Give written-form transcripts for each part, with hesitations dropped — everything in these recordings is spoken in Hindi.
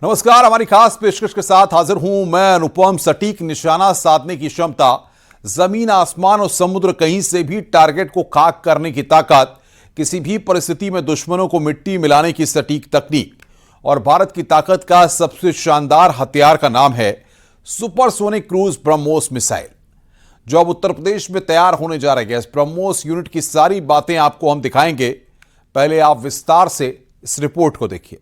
नमस्कार। हमारी खास पेशकश के साथ हाजिर हूं मैं अनुपम। सटीक निशाना साधने की क्षमता, जमीन आसमान और समुद्र कहीं से भी टारगेट को खाक करने की ताकत, किसी भी परिस्थिति में दुश्मनों को मिट्टी मिलाने की सटीक तकनीक और भारत की ताकत का सबसे शानदार हथियार का नाम है सुपरसोनिक क्रूज ब्रह्मोस मिसाइल, जो अब उत्तर प्रदेश में तैयार होने जा रही है। इस ब्रह्मोस यूनिट की सारी बातें आपको हम दिखाएंगे। पहले आप विस्तार से इस रिपोर्ट को देखिए।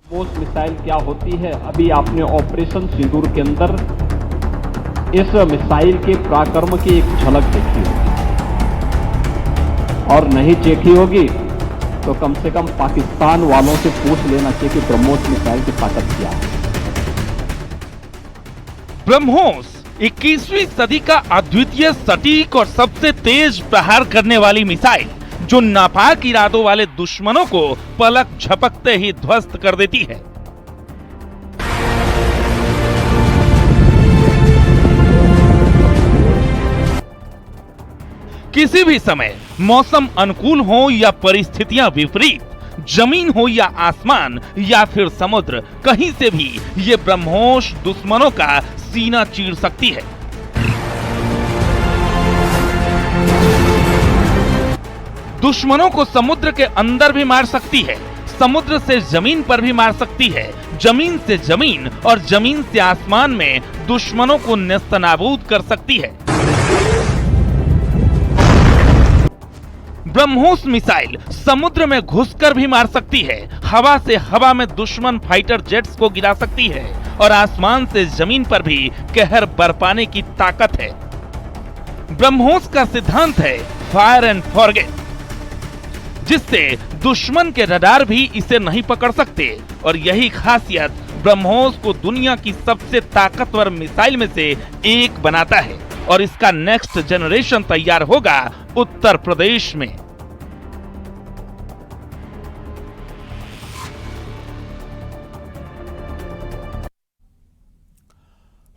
ब्रह्मोस मिसाइल क्या होती है, अभी आपने ऑपरेशन सिंदूर के अंदर इस मिसाइल के पराक्रम की एक झलक देखी होगी, और नहीं देखी होगी तो कम से कम पाकिस्तान वालों से पूछ लेना चाहिए कि ब्रह्मोस मिसाइल की ताकत क्या है। ब्रह्मोस 21वीं सदी का अद्वितीय, सटीक और सबसे तेज प्रहार करने वाली मिसाइल, जो नापाक इरादों वाले दुश्मनों को पलक झपकते ही ध्वस्त कर देती है। किसी भी समय, मौसम अनुकूल हो या परिस्थितियां विपरीत, जमीन हो या आसमान या फिर समुद्र, कहीं से भी ये ब्रह्मोस दुश्मनों का सीना चीर सकती है। दुश्मनों को समुद्र के अंदर भी मार सकती है, समुद्र से जमीन पर भी मार सकती है, जमीन से जमीन और जमीन से आसमान में दुश्मनों को नेस्तनाबूद कर सकती है। ब्रह्मोस मिसाइल समुद्र में घुसकर भी मार सकती है, हवा से हवा में दुश्मन फाइटर जेट्स को गिरा सकती है और आसमान से जमीन पर भी कहर बरपाने की ताकत है। ब्रह्मोस का सिद्धांत है फायर एंड फॉरगेट, जिससे दुश्मन के रडार भी इसे नहीं पकड़ सकते, और यही खासियत ब्रह्मोस को दुनिया की सबसे ताकतवर मिसाइल में से एक बनाता है। और इसका नेक्स्ट जनरेशन तैयार होगा उत्तर प्रदेश में।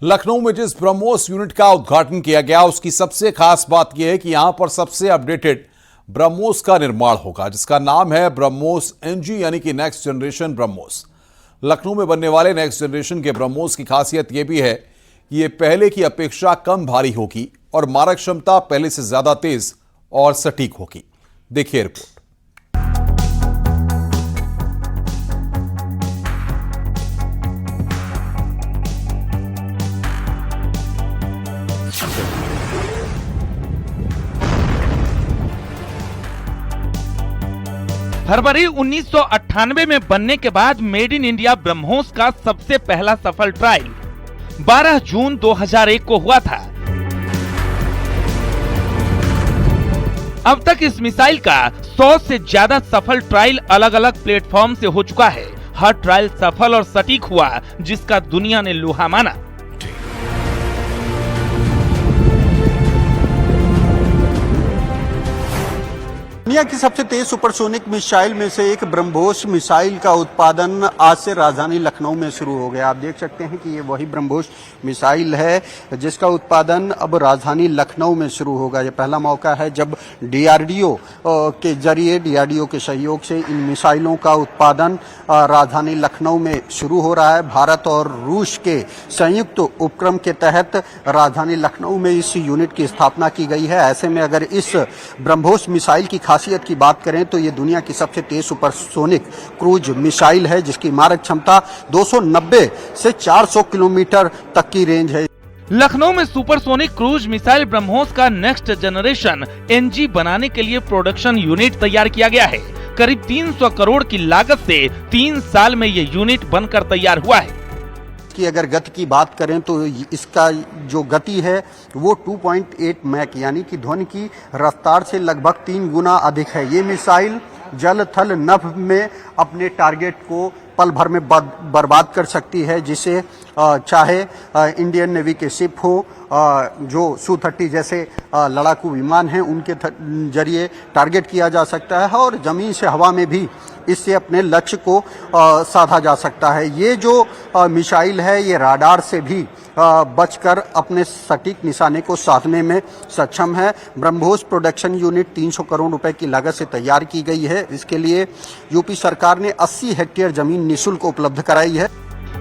लखनऊ में जिस ब्रह्मोस यूनिट का उद्घाटन किया गया, उसकी सबसे खास बात यह है कि यहां पर सबसे अपडेटेड ब्रह्मोस का निर्माण होगा, जिसका नाम है ब्रह्मोस एनजी, यानी कि नेक्स्ट जनरेशन ब्रह्मोस। लखनऊ में बनने वाले नेक्स्ट जनरेशन के ब्रह्मोस की खासियत यह भी है कि यह पहले की अपेक्षा कम भारी होगी और मारक क्षमता पहले से ज्यादा तेज और सटीक होगी। देखिए रिपोर्ट। फरवरी 1998 में बनने के बाद मेड इन इंडिया ब्रह्मोस का सबसे पहला सफल ट्रायल 12 जून 2001 को हुआ था। अब तक इस मिसाइल का 100 से ज्यादा सफल ट्रायल अलग अलग प्लेटफॉर्म से हो चुका है। हर ट्रायल सफल और सटीक हुआ, जिसका दुनिया ने लोहा माना। दुनिया की सबसे तेज सुपरसोनिक मिसाइल में से एक ब्रह्मोस मिसाइल का उत्पादन आज से राजधानी लखनऊ में शुरू हो गया। आप देख सकते हैं कि ये वही ब्रह्मोस मिसाइल है जिसका उत्पादन अब राजधानी लखनऊ में शुरू होगा। ये पहला मौका है जब डीआरडीओ के जरिए, डीआरडीओ के सहयोग से इन मिसाइलों का उत्पादन राजधानी लखनऊ में शुरू हो रहा है। भारत और रूस के संयुक्त उपक्रम के तहत राजधानी लखनऊ में इस यूनिट की स्थापना की गई है। ऐसे में अगर इस ब्रह्मोस मिसाइल की खासियत की बात करें तो ये दुनिया की सबसे तेज सुपरसोनिक क्रूज मिसाइल है, जिसकी मारक क्षमता 290 से 400 किलोमीटर तक की रेंज है। लखनऊ में सुपरसोनिक क्रूज मिसाइल ब्रह्मोस का नेक्स्ट जनरेशन एनजी बनाने के लिए प्रोडक्शन यूनिट तैयार किया गया है। करीब 300 करोड़ की लागत से 3 साल में ये यूनिट बनकर तैयार हुआ है। की अगर गति की बात करें तो इसका जो गति है वो 2.8 मैक यानी कि ध्वनि की रफ्तार से लगभग 3 गुना अधिक है। ये मिसाइल जल थल नभ में अपने टारगेट को पल भर में बर्बाद कर सकती है, जिसे चाहे इंडियन नेवी के शिप हो, जो Su-30 जैसे लड़ाकू विमान हैं, उनके जरिए टारगेट किया जा सकता है और जमीन से हवा में भी इससे अपने लक्ष्य को साधा जा सकता है। ये जो मिसाइल है ये राडार से भी बचकर अपने सटीक निशाने को साधने में सक्षम है। ब्रह्मोस प्रोडक्शन यूनिट 300 करोड़ रुपए की लागत से तैयार की गई है। इसके लिए यूपी सरकार ने 80 हेक्टेयर जमीन निःशुल्क उपलब्ध कराई है।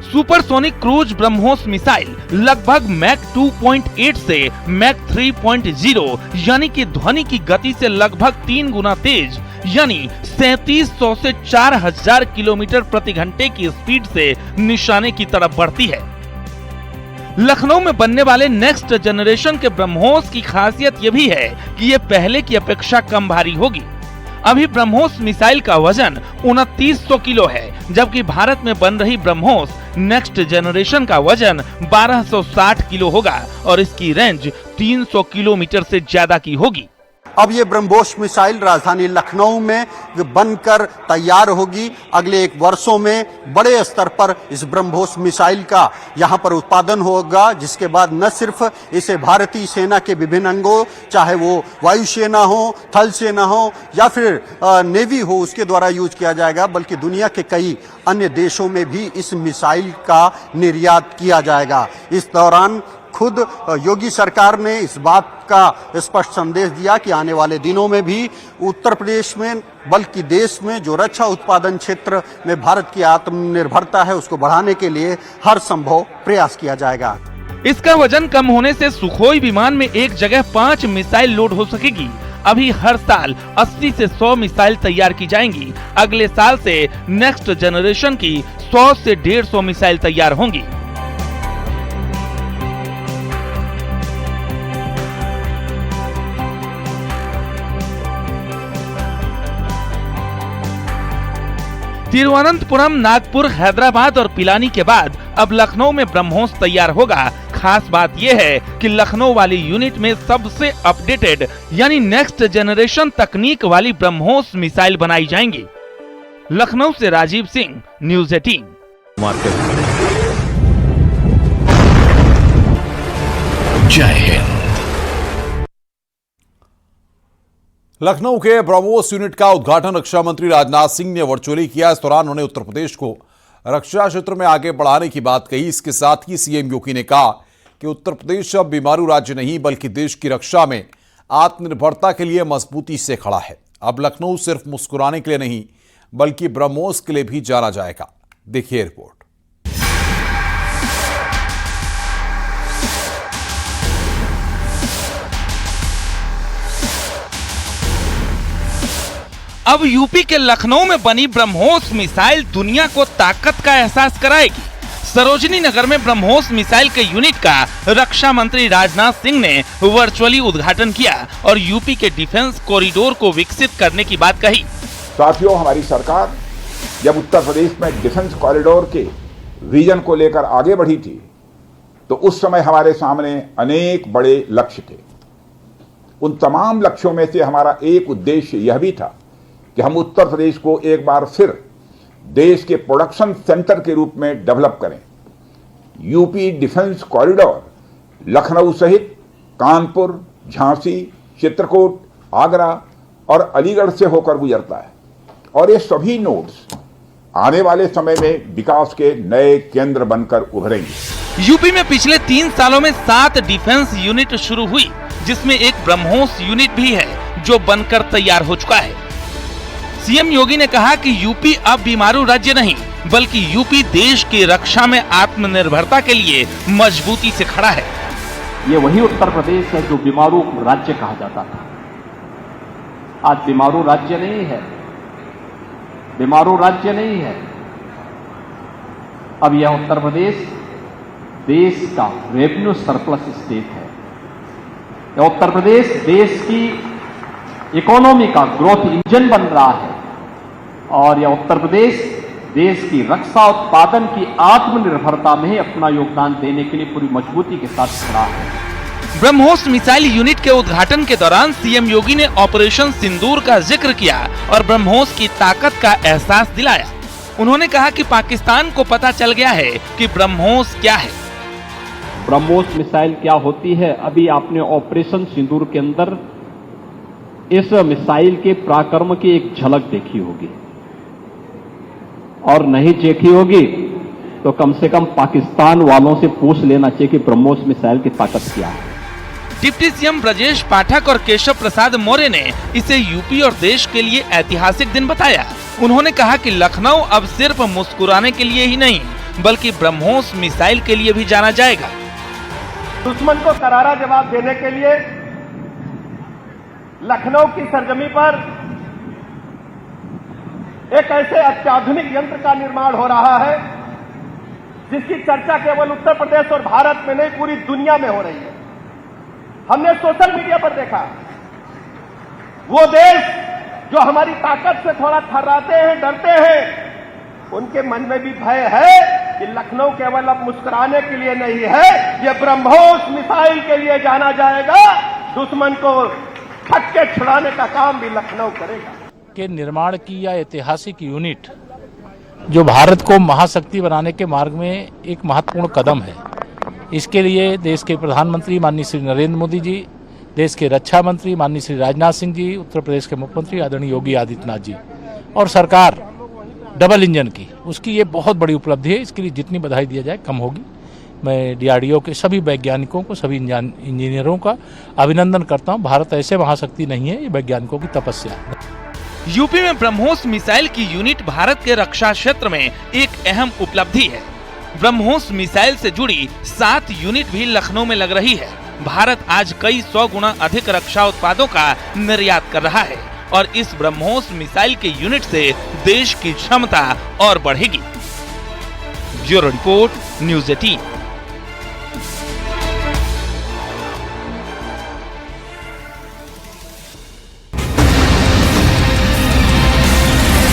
सुपरसोनिक क्रूज ब्रह्मोस मिसाइल लगभग मैक 2.8 से मैक 3.0 यानी कि ध्वनि की गति से लगभग 3 गुना तेज यानी 3700 से 4000 किलोमीटर प्रति घंटे की स्पीड से निशाने की तरफ बढ़ती है। लखनऊ में बनने वाले नेक्स्ट जनरेशन के ब्रह्मोस की खासियत यह भी है कि ये पहले की अपेक्षा कम भारी होगी। अभी ब्रह्मोस मिसाइल का वजन 2900 किलो है, जबकि भारत में बन रही ब्रह्मोस नेक्स्ट जनरेशन का वजन 1260 किलो होगा और इसकी रेंज 300 किलोमीटर से ज्यादा की होगी। अब ये ब्रह्मोस मिसाइल राजधानी लखनऊ में बनकर तैयार होगी। अगले 1 वर्षों में बड़े स्तर पर इस ब्रह्मोस मिसाइल का यहाँ पर उत्पादन होगा, जिसके बाद न सिर्फ इसे भारतीय सेना के विभिन्न अंगों, चाहे वो वायुसेना हो, थल सेना हो या फिर नेवी हो, उसके द्वारा यूज किया जाएगा, बल्कि दुनिया के कई अन्य देशों में भी इस मिसाइल का निर्यात किया जाएगा। इस दौरान खुद योगी सरकार ने इस बात का स्पष्ट संदेश दिया कि आने वाले दिनों में भी उत्तर प्रदेश में बल्कि देश में जो रक्षा उत्पादन क्षेत्र में भारत की आत्मनिर्भरता है उसको बढ़ाने के लिए हर संभव प्रयास किया जाएगा। इसका वजन कम होने से सुखोई विमान में एक जगह 5 मिसाइल लोड हो सकेगी। अभी हर साल 80 से 100 मिसाइल तैयार की जाएंगी। अगले साल से नेक्स्ट जनरेशन की 100 से 150 मिसाइल तैयार होंगी। तिरुवनंतपुरम, नागपुर, हैदराबाद और पिलानी के बाद अब लखनऊ में ब्रह्मोस तैयार होगा। खास बात यह है कि लखनऊ वाली यूनिट में सबसे अपडेटेड यानी नेक्स्ट जनरेशन तकनीक वाली ब्रह्मोस मिसाइल बनाई जाएंगी। लखनऊ से राजीव सिंह, न्यूज़ 18। जय हिंद। लखनऊ के ब्रह्मोस यूनिट का उद्घाटन रक्षा मंत्री राजनाथ सिंह ने वर्चुअली किया। इस दौरान उन्होंने उत्तर प्रदेश को रक्षा क्षेत्र में आगे बढ़ाने की बात कही। इसके साथ ही सीएम योगी ने कहा कि उत्तर प्रदेश अब बीमारू राज्य नहीं बल्कि देश की रक्षा में आत्मनिर्भरता के लिए मजबूती से खड़ा है। अब लखनऊ सिर्फ मुस्कुराने के लिए नहीं बल्कि ब्रह्मोस के लिए भी जाना जाएगा। देखिए रिपोर्ट। अब यूपी के लखनऊ में बनी ब्रह्मोस मिसाइल दुनिया को ताकत का एहसास कराएगी। सरोजनी नगर में ब्रह्मोस मिसाइल के यूनिट का रक्षा मंत्री राजनाथ सिंह ने वर्चुअली उद्घाटन किया और यूपी के डिफेंस कॉरिडोर को विकसित करने की बात कही। साथियों, हमारी सरकार जब उत्तर प्रदेश में डिफेंस कॉरिडोर के विजन को लेकर आगे बढ़ी थी तो उस समय हमारे सामने अनेक बड़े लक्ष्य थे। उन तमाम लक्ष्यों में से हमारा एक उद्देश्य यह भी था कि हम उत्तर प्रदेश को एक बार फिर देश के प्रोडक्शन सेंटर के रूप में डेवलप करें। यूपी डिफेंस कॉरिडोर लखनऊ सहित कानपुर, झांसी, चित्रकूट, आगरा और अलीगढ़ से होकर गुजरता है और ये सभी नोड्स आने वाले समय में विकास के नए केंद्र बनकर उभरेंगे। यूपी में पिछले 3 सालों में 7 डिफेंस यूनिट शुरू हुई, जिसमें एक ब्रह्मोस यूनिट भी है जो बनकर तैयार हो चुका है। सीएम योगी ने कहा कि यूपी अब बीमारू राज्य नहीं बल्कि यूपी देश की रक्षा में आत्मनिर्भरता के लिए मजबूती से खड़ा है। ये वही उत्तर प्रदेश है जो बीमारू राज्य कहा जाता था। आज बीमारू राज्य नहीं है, बीमारू राज्य नहीं है। अब यह उत्तर प्रदेश देश का रेवेन्यू सरप्लस स्टेट है। यह उत्तर प्रदेश देश की इकोनॉमी का ग्रोथ इंजन बन रहा है और यह उत्तर प्रदेश देश की रक्षा उत्पादन की आत्मनिर्भरता में अपना योगदान देने के लिए पूरी मजबूती के साथ खड़ा है। ब्रह्मोस मिसाइल यूनिट के उद्घाटन के दौरान सीएम योगी ने ऑपरेशन सिंदूर का जिक्र किया और ब्रह्मोस की ताकत का एहसास दिलाया। उन्होंने कहा कि पाकिस्तान को पता चल गया है कि ब्रह्मोस क्या है। ब्रह्मोस मिसाइल क्या होती है, अभी आपने ऑपरेशन सिंदूर के अंदर इस मिसाइल के पराक्रम की एक झलक देखी होगी और नहीं देखी होगी तो कम से कम पाकिस्तान वालों से पूछ लेना चाहिए कि ब्रह्मोस मिसाइल की ताकत क्या है। डिप्टी सीएम ब्रजेश पाठक और केशव प्रसाद मौर्य ने इसे यूपी और देश के लिए ऐतिहासिक दिन बताया। उन्होंने कहा कि लखनऊ अब सिर्फ मुस्कुराने के लिए ही नहीं बल्कि ब्रह्मोस मिसाइल के लिए भी जाना जाएगा। दुश्मन को करारा जवाब देने के लिए लखनऊ की सरजमी पर एक ऐसे अत्याधुनिक यंत्र का निर्माण हो रहा है जिसकी चर्चा केवल उत्तर प्रदेश और भारत में नहीं पूरी दुनिया में हो रही है। हमने सोशल मीडिया पर देखा, वो देश जो हमारी ताकत से थोड़ा थर्राते हैं, डरते हैं, उनके मन में भी भय है कि लखनऊ केवल अब मुस्कुराने के लिए नहीं है, ये ब्रह्मोस मिसाइल के लिए जाना जाएगा। दुश्मन को छक्के छुड़ाने का काम भी लखनऊ करेगा। के निर्माण की यह ऐतिहासिक यूनिट जो भारत को महाशक्ति बनाने के मार्ग में एक महत्वपूर्ण कदम है। इसके लिए देश के प्रधानमंत्री माननीय श्री नरेंद्र मोदी जी, देश के रक्षा मंत्री माननीय श्री राजनाथ सिंह जी, उत्तर प्रदेश के मुख्यमंत्री आदरणीय योगी आदित्यनाथ जी और सरकार डबल इंजन की, उसकी ये बहुत बड़ी उपलब्धि है। इसके लिए जितनी बधाई दिया जाए कम होगी। मैं डीआरडीओ के सभी वैज्ञानिकों को, सभी इंजीनियरों का अभिनंदन करता हूँ। भारत ऐसे महाशक्ति नहीं है, ये वैज्ञानिकों की तपस्या है। यूपी में ब्रह्मोस मिसाइल की यूनिट भारत के रक्षा क्षेत्र में एक अहम उपलब्धि है। ब्रह्मोस मिसाइल से जुड़ी 7 यूनिट भी लखनऊ में लग रही है। भारत आज कई 100 गुना अधिक रक्षा उत्पादों का निर्यात कर रहा है और इस ब्रह्मोस मिसाइल के यूनिट से देश की क्षमता और बढ़ेगी। Bureau report, news 18।